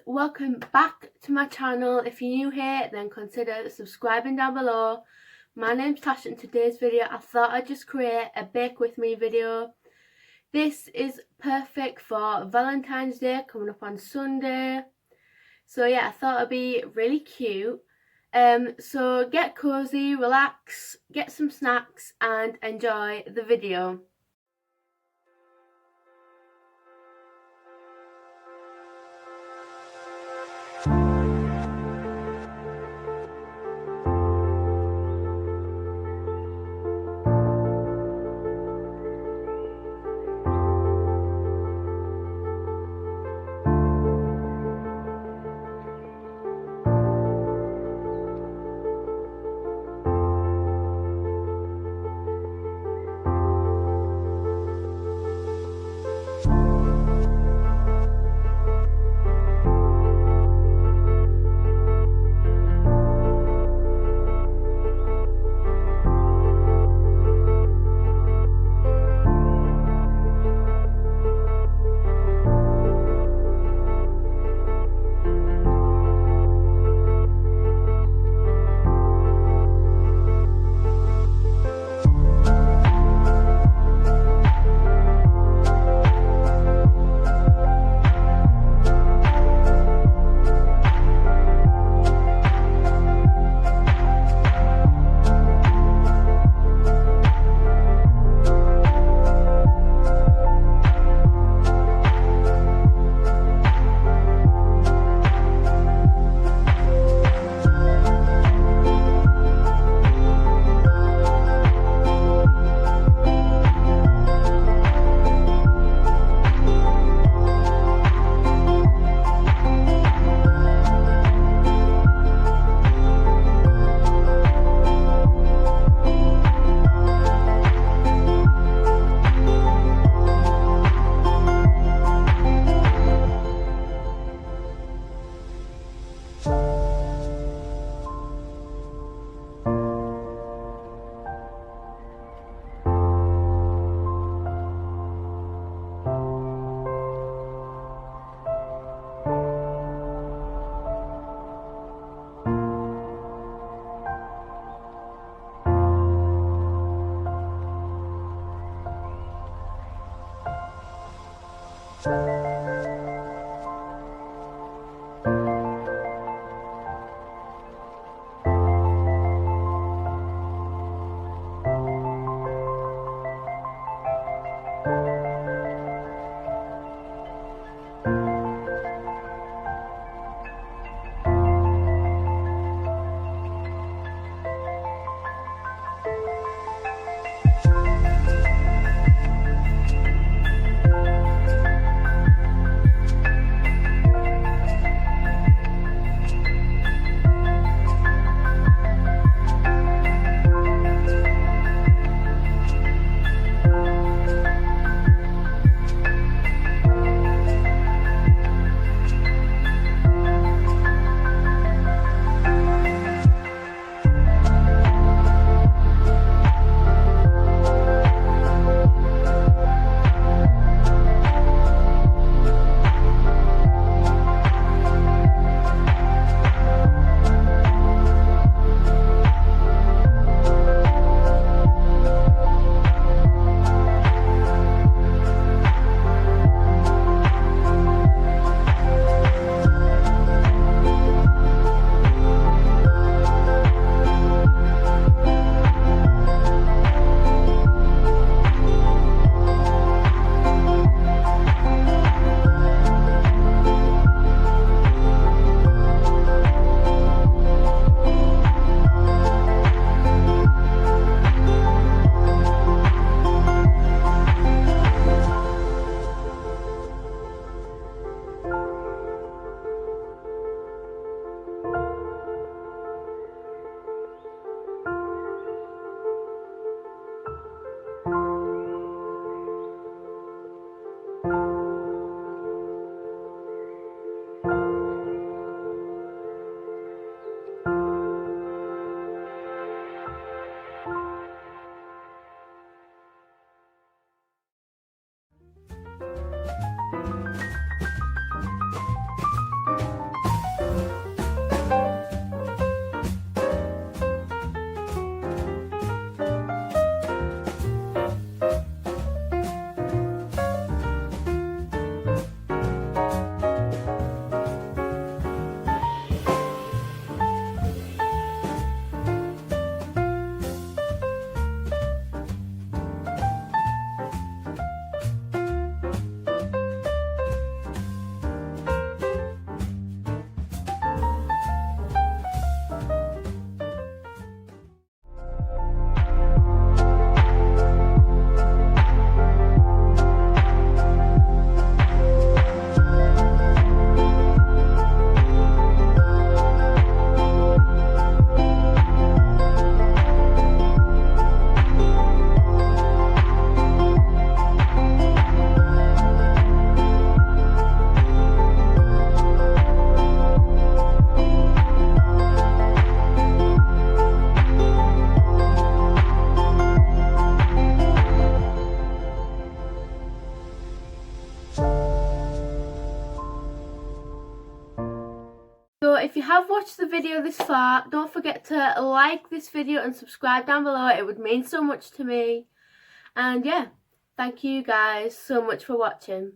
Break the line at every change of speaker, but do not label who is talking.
welcome back to my channel. If you're new here, then consider subscribing down below. My name's Tasha. In today's video I thought I'd just create a bake with me video. This is perfect for Valentine's Day coming up on Sunday, so yeah, I thought it'd be really cute. So get cozy, relax, get some snacks and enjoy the video. if you have watched the video this far, don't forget to like this video and subscribe down below. It would mean so much to me. And yeah, thank you guys so much for watching.